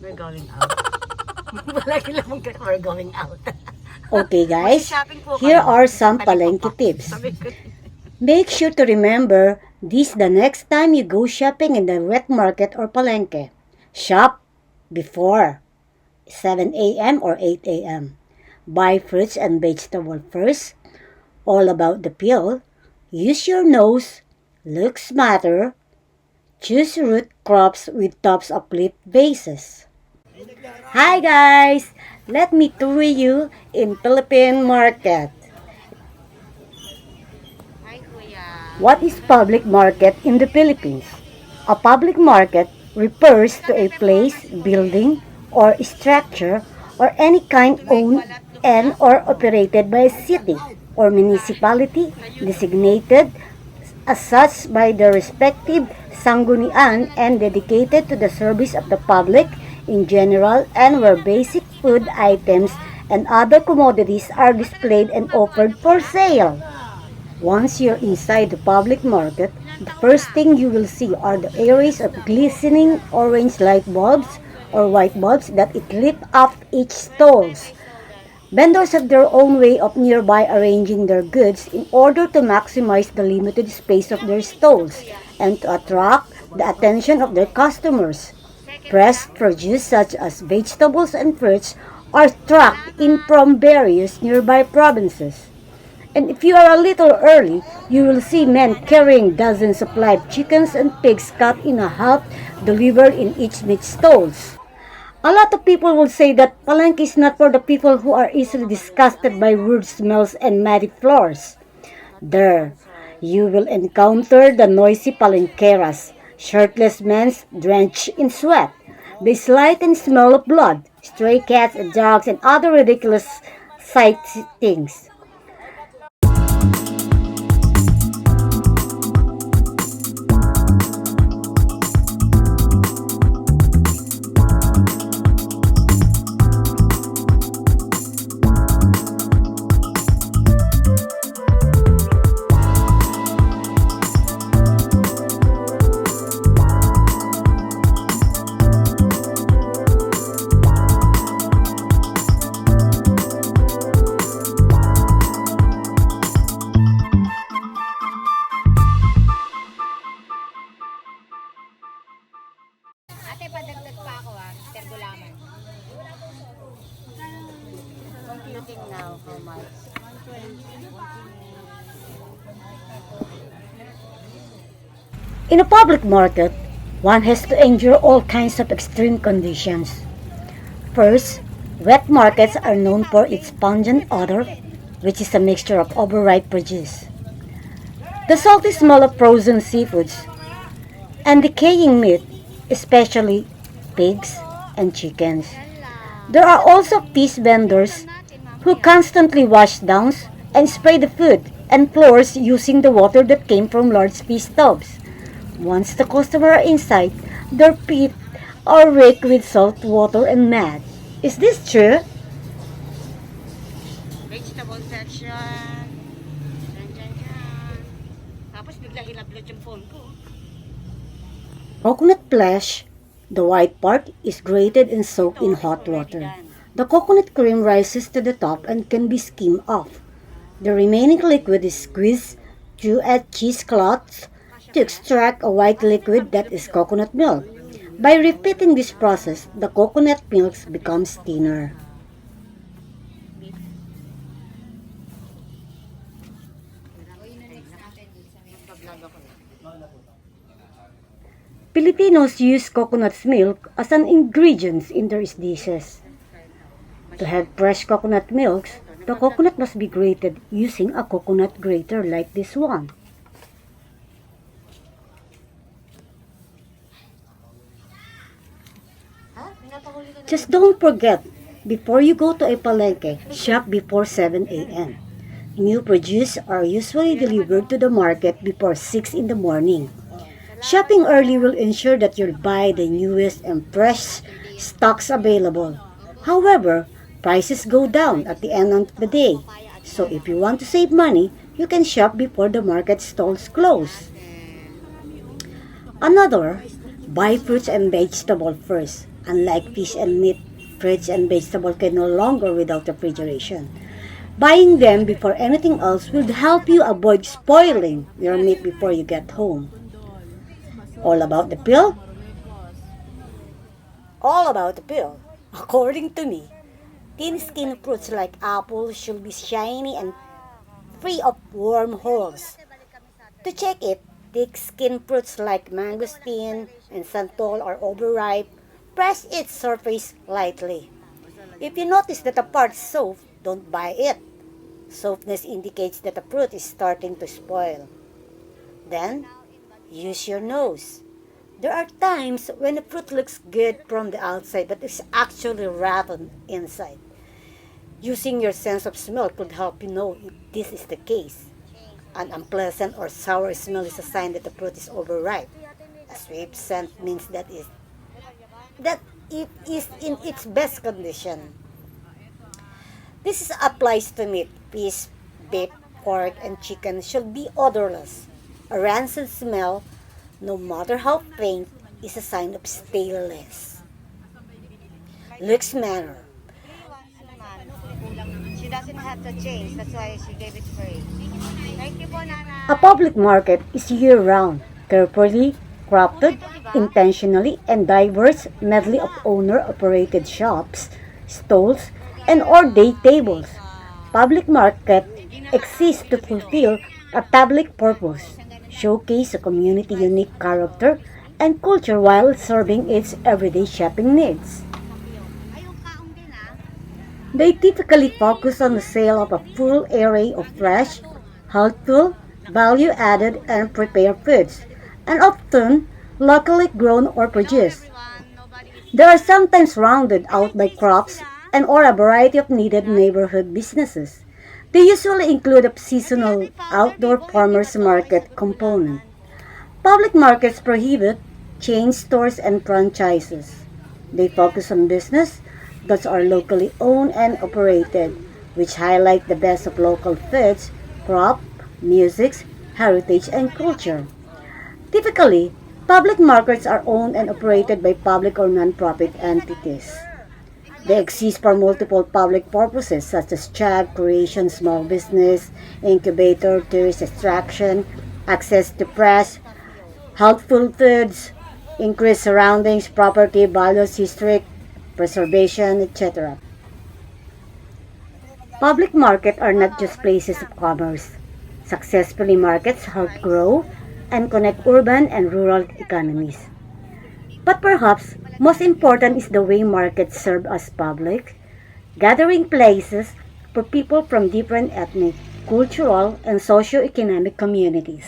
We're going out. Palagi lang we're going out. Okay guys, Shopping po here kami. are some Ano palengke pa? tips. Sabi ko, Make sure to remember this the next time you go shopping in the wet market or palengke. Shop before 7 a.m. or 8 a.m. Buy fruits and vegetables first. All about the peel. Use your nose. Looks matter. Choose root crops with tops of leaf bases. Hi guys! Let me tour you in Philippine market. hi kuya. What is public market in the Philippines? A public market refers to a place, building, or structure or any kind owned and or operated by a city or municipality designated as such by the respective sanggunian and dedicated to the service of the public in general and where basic food items and other commodities are displayed and offered for sale. Once you're inside the public market, the first thing you will see are the arrays of glistening orange light bulbs or white bulbs that it lit up each stalls. Vendors have their own way of nearby arranging their goods in order to maximize the limited space of their stalls and to attract the attention of their customers. Pressed produce such as vegetables and fruits are trucked in from various nearby provinces. And if you are a little early, you will see men carrying dozens of live chickens and pigs cut in half delivered in each meat stalls. A lot of people will say that palengke is not for the people who are easily disgusted by weird smells and muddy floors. There, you will encounter the noisy palenqueras, shirtless men drenched in sweat, the slight and smell of blood, stray cats and dogs and other ridiculous sightings. Ate, padagdag pa ako Mr. Gulaman. Computing now, how much? In a public market, one has to endure all kinds of extreme conditions. First, wet markets are known for its pungent odor, which is a mixture of overripe produce, the salty smell of frozen seafoods, and decaying meat, especially pigs and chickens. There are also fish vendors who constantly wash down and spray the food and floors using the water that came from large fish tubs. Once the customer are inside, their feet are raked with salt water and mud. Is this true? Vegetable section. Dyan. Tapos bigla hilablat yung phone ko. Coconut flesh, the white part, is grated and soaked in hot water. The coconut cream rises to the top and can be skimmed off. The remaining liquid is squeezed through a cheesecloth to extract a white liquid that is coconut milk. By repeating this process, the coconut milk becomes thinner. Filipinos use coconut milk as an ingredient in their dishes. To have fresh coconut milk, the coconut must be grated using a coconut grater like this one. Just don't forget, before you go to a palengke, shop before 7 a.m. New produce are usually delivered to the market before 6 in the morning. Shopping early will ensure that you'll buy the newest and fresh stocks available. However, prices go down at the end of the day. So if you want to save money, you can shop before the market stalls close. Another, buy fruits and vegetables first. Unlike fish and meat, fruits and vegetables can no longer without refrigeration. Buying them before anything else will help you avoid spoiling your meat before you get home. All about the pill? All about the pill. According to me, thin-skinned fruits like apples should be shiny and free of wormholes. To check it, thick-skinned fruits like mangosteen and santol are overripe. Press its surface lightly. If you notice that a part is soft, don't buy it. Softness indicates that the fruit is starting to spoil. Then, use your nose. There are times when the fruit looks good from the outside but is actually rotten inside. Using your sense of smell could help you know if this is the case. An unpleasant or sour smell is a sign that the fruit is overripe. A sweet scent means that it is in its best condition. Applies to meat, fish, beef, pork, and chicken should be odorless. A rancid smell, no matter how faint, is a sign of staleness. Looks manner. She doesn't have to change. That's why she gave it free. Thank you po, Nana. A public market is year-round, carefully crafted, intentionally, and diverse medley of owner-operated shops, stalls, and or day tables. Public market exists to fulfill a public purpose, showcase a community unique character and culture while serving its everyday shopping needs. They typically focus on the sale of a full array of fresh, healthful, value-added, and prepared foods, and often locally grown or produced. They are sometimes rounded out by crops and or a variety of needed neighborhood businesses. They usually include a seasonal outdoor farmers market component. Public markets prohibit chain stores and franchises. They focus on business that are locally owned and operated, which highlight the best of local foods, crop, music, heritage, and culture. Typically, public markets are owned and operated by public or non-profit entities. They exist for multiple public purposes such as job creation, small business, incubator, tourist attraction, access to press, healthful foods, increased surroundings, property values, history, preservation, etc. Public markets are not just places of commerce. Successfully markets help grow and connect urban and rural economies. But perhaps most important is the way markets serve as public, gathering places for people from different ethnic, cultural, and socio-economic communities.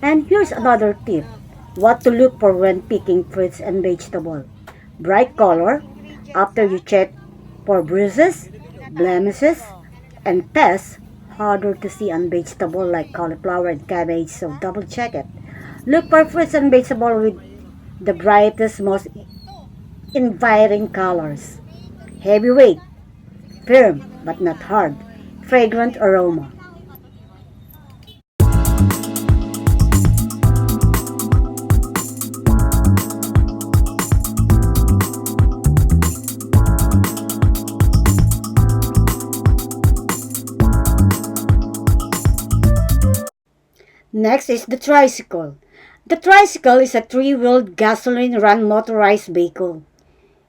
And here's another tip: what to look for when picking fruits and vegetables. Bright color, after you check for bruises, blemishes, and pests, harder to see on vegetables like cauliflower and cabbage, so double check it. Look for fruits and vegetables with the brightest, most inviting colors. Heavyweight, firm but not hard, fragrant aroma. Next is the tricycle. The tricycle is a three-wheeled gasoline-run motorized vehicle.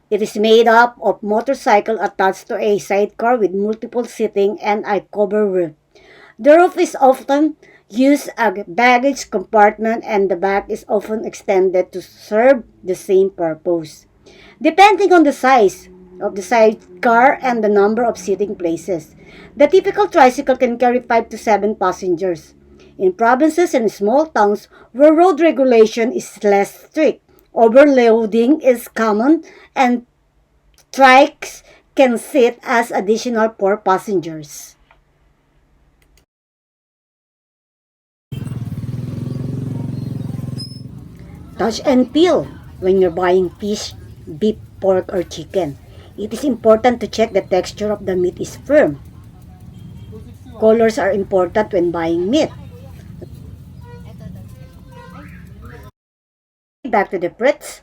It is made up of motorcycle attached to a sidecar with multiple seating and a covered roof. The roof is often used as a baggage compartment and the back is often extended to serve the same purpose. Depending on the size of the sidecar and the number of seating places, the typical tricycle can carry 5 to 7 passengers. In provinces and small towns where road regulation is less strict, overloading is common and trikes can sit as additional 4 passengers. Touch and feel when you're buying fish, beef, pork, or chicken. It is important to check the texture of the meat is firm. Colors are important when buying meat. Back to the fruits.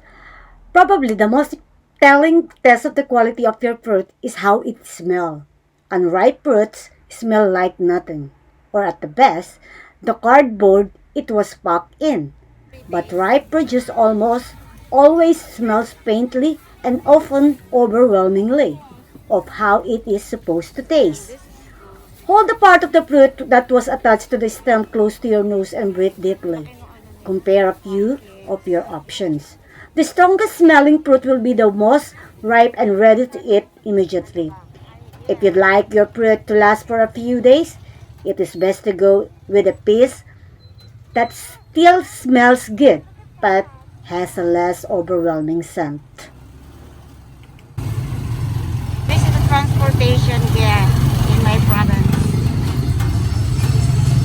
Probably the most telling test of the quality of your fruit is how it smells. Unripe fruits smell like nothing, or at the best, the cardboard it was packed in. But ripe produce almost always smells faintly and often overwhelmingly of how it is supposed to taste. Hold the part of the fruit that was attached to the stem close to your nose and breathe deeply. Compare a few of your options. The strongest smelling fruit will be the most ripe and ready to eat immediately. If you'd like your fruit to last for a few days, it is best to go with a piece that still smells good but has a less overwhelming scent. This is the transportation here in my province,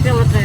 Philippines.